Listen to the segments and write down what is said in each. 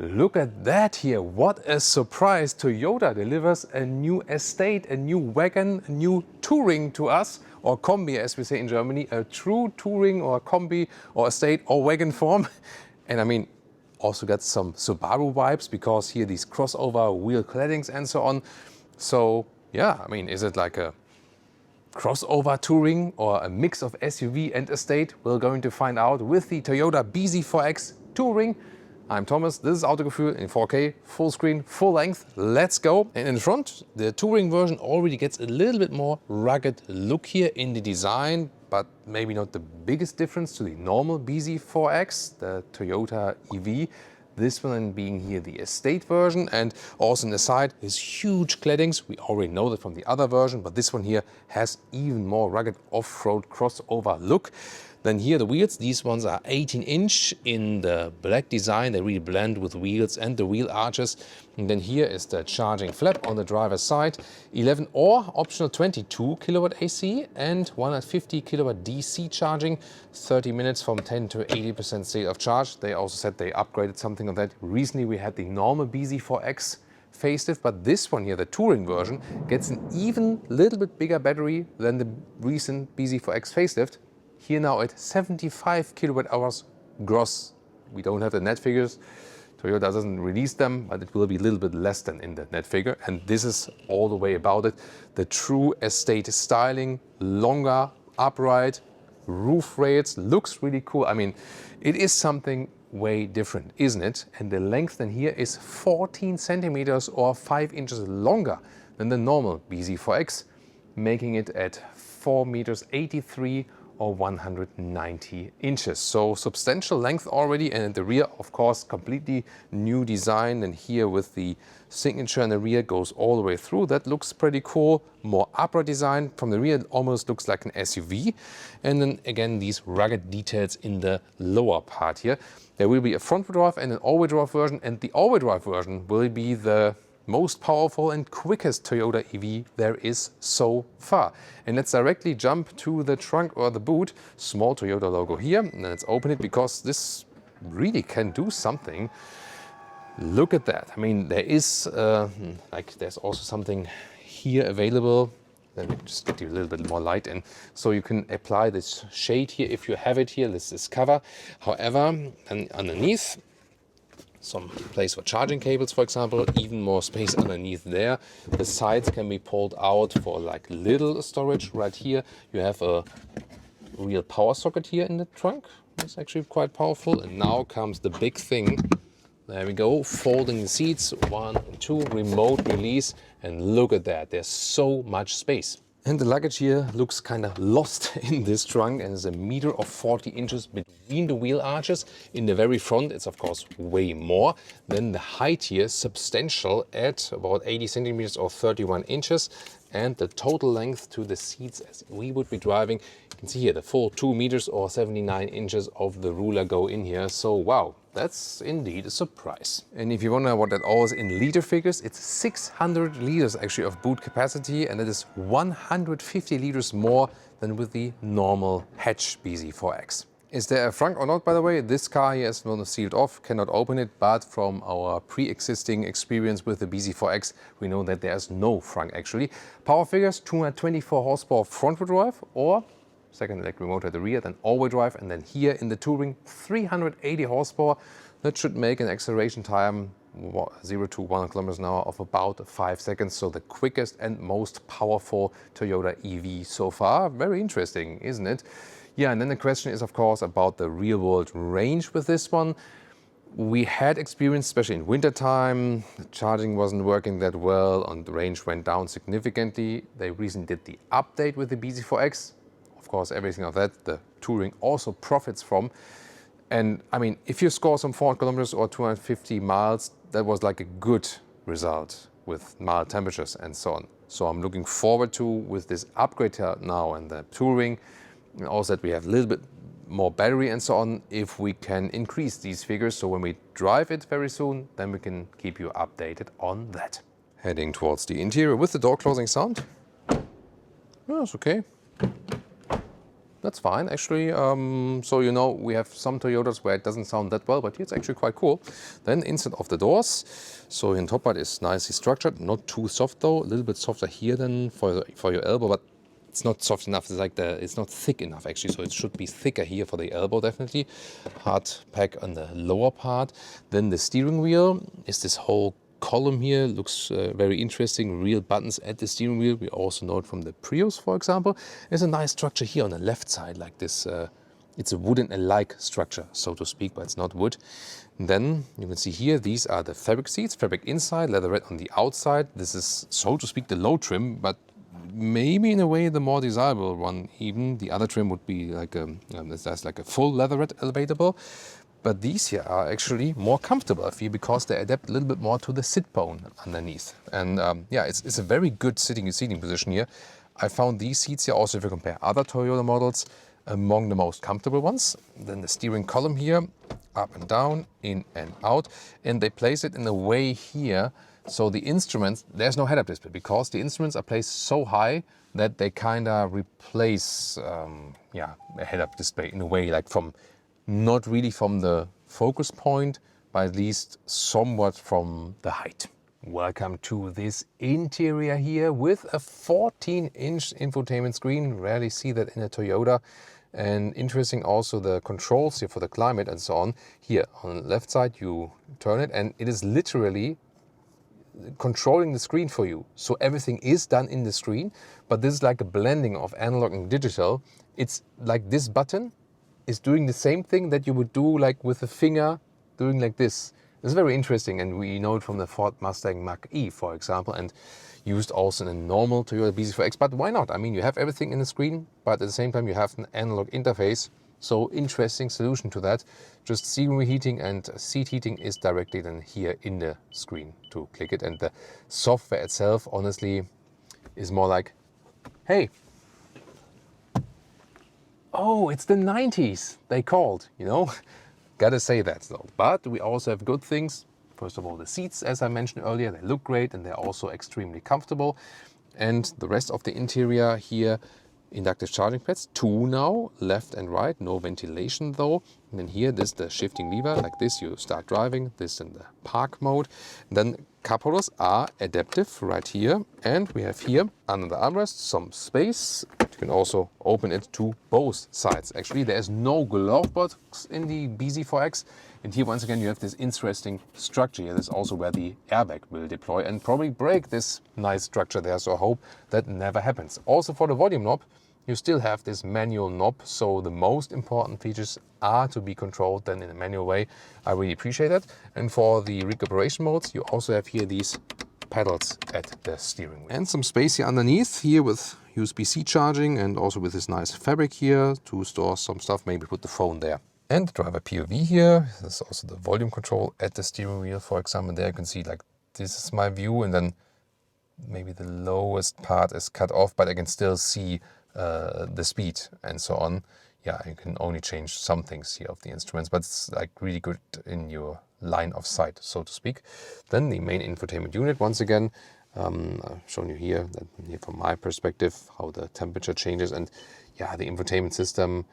Look at that here, what a surprise! Toyota delivers a new estate, a new wagon, a new touring to us, or Kombi as we say in Germany, a true touring or Kombi or estate or wagon form. And I mean, also got some Subaru vibes because here these crossover wheel claddings and so on. So yeah, I mean, is it like a crossover touring or a mix of SUV and estate? We're going to find out with the Toyota bZ4X touring. I'm Thomas, this is Autogefühl in 4K, full screen, full length, let's go. And in front, the touring version already gets a little bit more rugged look here in the design, but maybe not the biggest difference to the normal bZ4X, the Toyota EV. This one being here the estate version, and also on the side is huge claddings. We already know that from the other version, but this one here has even more rugged off-road crossover look. Then here the wheels, these ones are 18-inch in the black design. They really blend with wheels and the wheel arches. And then here is the charging flap on the driver's side. 11 or optional 22 kilowatt AC and 150 kilowatt DC charging. 30 minutes from 10 to 80% state of charge. They also said they upgraded something of that. Recently we had the normal bZ4X facelift, but this one here, the touring version, gets an even little bit bigger battery than the recent bZ4X facelift. Here now at 75 kilowatt hours gross. We don't have the net figures. Toyota doesn't release them, but it will be a little bit less than in the net figure. And this is all the way about it. The true estate styling, longer, upright, roof rails, looks really cool. I mean, it is something way different, isn't it? And the length then here is 14 centimeters or 5 inches longer than the normal bZ4X, making it at 4 meters 83 or 190 inches. So substantial length already, and in the rear, of course, completely new design. And here with the signature in the rear goes all the way through. That looks pretty cool. More upright design. From the rear, it almost looks like an SUV. And then again, these rugged details in the lower part here. There will be a front-wheel drive and an all-wheel drive version, and the all-wheel drive version will be the most powerful and quickest Toyota EV there is so far. And let's directly jump to the trunk or the boot. Small Toyota logo here, and let's open it because this really can do something. Look at that. I mean, there is there's also something here available. Let me just get you a little bit more light in. So you can apply this shade here if you have it here. This is cover. However, and underneath, some place for charging cables, for example, even more space underneath there. The sides can be pulled out for like little storage. Right here you have a real power socket here in the trunk. It's actually quite powerful. And now comes the big thing. There we go, folding the seats, 1 and 2, remote release, and look at that, there's so much space. And the luggage here looks kind of lost in this trunk, and is a meter or 40 inches between the wheel arches. In the very front, it's of course way more. Then the height here substantial at about 80 centimeters or 31 inches. And the total length to the seats as we would be driving, you can see here the full 2 meters or 79 inches of the ruler go in here. So wow, that's indeed a surprise. And if you wonder what that all is in liter figures, it's 600 liters actually of boot capacity, and that is 150 liters more than with the normal hatch bZ4X. Is there a frunk or not, by the way? This car here is not sealed off, cannot open it, but from our pre-existing experience with the bZ4X, we know that there's no frunk actually. Power figures, 224 horsepower front-wheel drive, or second electric motor at the rear, then all-wheel drive, and then here in the touring, 380 horsepower. That should make an acceleration time 0 to 1 kilometers an hour of about 5 seconds. So the quickest and most powerful Toyota EV so far. Very interesting, isn't it? Yeah, and then the question is, of course, about the real-world range with this one. We had experience, especially in wintertime, the charging wasn't working that well, and the range went down significantly. They recently did the update with the bZ4X. Of course, everything of that, the touring also profits from. And I mean, if you score some 400 kilometers or 250 miles, that was like a good result with mild temperatures and so on. So I'm looking forward to, with this upgrade now and the touring, and also that we have a little bit more battery and so on, if we can increase these figures. So when we drive it very soon, then we can keep you updated on that. Heading towards the interior with the door closing sound. Oh, it's okay. that's fine actually. So you know, we have some Toyotas where it doesn't sound that well, but here it's actually quite cool. Then inside of the doors, so in top part is nicely structured, not too soft though, a little bit softer here than for your elbow, but it's not soft enough. It's like it's not thick enough actually, so it should be thicker here for the elbow definitely. Hard pack on the lower part. Then the steering wheel is this whole column here, looks very interesting. Real buttons at the steering wheel. We also know it from the Prius, for example. There's a nice structure here on the left side, like this. It's a wooden-alike structure, so to speak, but it's not wood. And then you can see here, these are the fabric seats, fabric inside, leatherette on the outside. This is, so to speak, the low trim, but maybe in a way the more desirable one even. The other trim would be like that's like a full leatherette elevatable. But these here are actually more comfortable, I feel, because they adapt a little bit more to the sit bone underneath. And yeah, it's a very good seating position here. I found these seats here also, if you compare other Toyota models, among the most comfortable ones. Then the steering column here, up and down, in and out. And they place it in a way here, so the instruments, there's no head-up display, because the instruments are placed so high that they kind of replace yeah, a head-up display in a way, like from, not really from the focus point, but at least somewhat from the height. Welcome to this interior here with a 14-inch infotainment screen. Rarely see that in a Toyota. And interesting also the controls here for the climate and so on. Here on the left side you turn it and it is literally controlling the screen for you. So everything is done in the screen, but this is like a blending of analog and digital. It's like this button is doing the same thing that you would do like with a finger doing like this. It's very interesting, and we know it from the Ford Mustang Mach-E, for example, and used also in a normal Toyota bZ4X, but why not? I mean, you have everything in the screen, but at the same time you have an analog interface. So interesting solution to that. Just steering wheel heating and seat heating is directly then here in the screen to click it. And the software itself, honestly, is more like, hey, oh, it's the 90s, they called, you know? Gotta say that though. But we also have good things. First of all, the seats, as I mentioned earlier, they look great and they're also extremely comfortable. And the rest of the interior here, inductive charging pads, 2 now, left and right, no ventilation though. And then here, this the shifting lever, like this, you start driving, this in the park mode. And then cup holders are adaptive right here. And we have here, under the armrest, some space. You can also open it to both sides. Actually, there is no glove box in the bZ4X. And here, once again, you have this interesting structure here. This is also where the airbag will deploy and probably break this nice structure there. So I hope that never happens. Also for the volume knob, you still have this manual knob. So the most important features are to be controlled then in a manual way. I really appreciate that. And for the recuperation modes, you also have here these pedals at the steering wheel. And some space here underneath, here with USB-C charging and also with this nice fabric here to store some stuff, maybe put the phone there. And driver POV here, this is also the volume control at the steering wheel, for example. There you can see like this is my view, and then maybe the lowest part is cut off, but I can still see the speed and so on. Yeah, you can only change some things here of the instruments, but it's like really good in your line of sight, so to speak. Then the main infotainment unit, once again, I've shown you here, from my perspective, how the temperature changes. And yeah, the infotainment system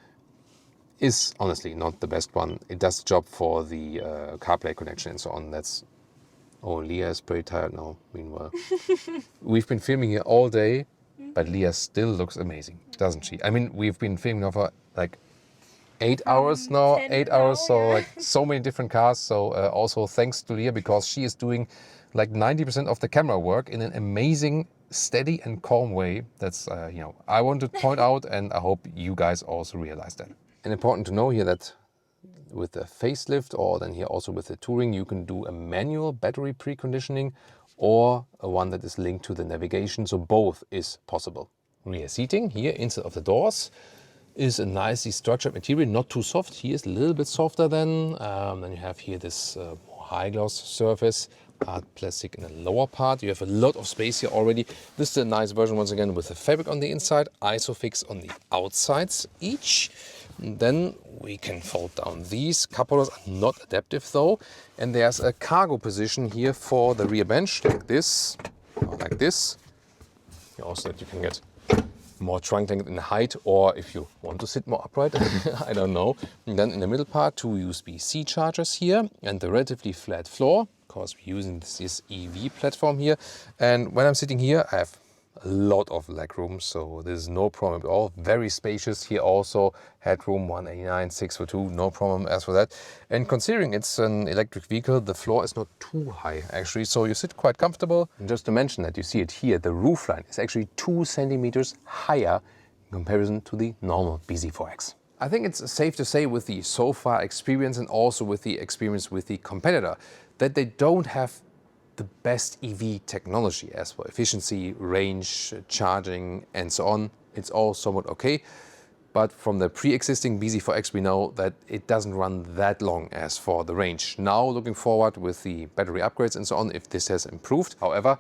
is honestly not the best one. It does the job for the CarPlay connection and so on. That's, oh, Leah is pretty tired now, meanwhile. We've been filming here all day, but Leah still looks amazing, doesn't she? I mean, we've been filming now for like 8 hours now, 8 hours, so yeah. Like so many different cars. So also thanks to Leah, because she is doing like 90% of the camera work in an amazing, steady and calm way. That's, you know, I want to point out, and I hope you guys also realize that. And important to know here that with the facelift, or then here also with the Touring, you can do a manual battery preconditioning or a one that is linked to the navigation. So both is possible. Rear seating here inside of the doors is a nicely structured material, not too soft. Here is a little bit softer than. Then you have here this more high gloss surface, hard plastic in the lower part. You have a lot of space here already. This is a nice version, once again, with the fabric on the inside, Isofix on the outsides each. And then we can fold down these. Cup holders are not adaptive though. And there's a cargo position here for the rear bench, like this, or like this. Also that you can get more trunk length in height, or if you want to sit more upright, I don't know. And then in the middle part, 2 USB-C chargers here and the relatively flat floor, because we're using this EV platform here. And when I'm sitting here, I have a lot of leg room, so there's no problem at all. Very spacious here also, headroom 189, 6 for 2, no problem as for that. And considering it's an electric vehicle, the floor is not too high actually, so you sit quite comfortable. And just to mention that you see it here, the roofline is actually 2 centimeters higher in comparison to the normal bZ4X. I think it's safe to say with the so far experience and also with the experience with the competitor that they don't have the best EV technology as for efficiency, range, charging and so on. It's all somewhat okay. But from the pre-existing bZ4X we know that it doesn't run that long as for the range. Now looking forward with the battery upgrades and so on, if this has improved. However,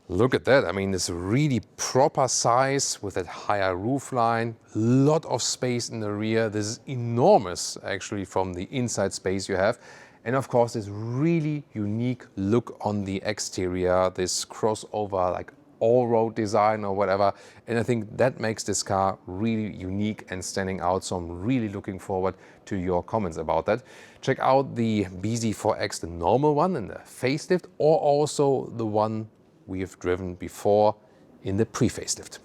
look at that. I mean, it's a really proper size with that higher roofline, lot of space in the rear. This is enormous actually from the inside space you have. And of course, this really unique look on the exterior, this crossover like all-road design or whatever. And I think that makes this car really unique and standing out. So I'm really looking forward to your comments about that. Check out the bZ4X, the normal one in the facelift, or also the one we have driven before in the pre-facelift.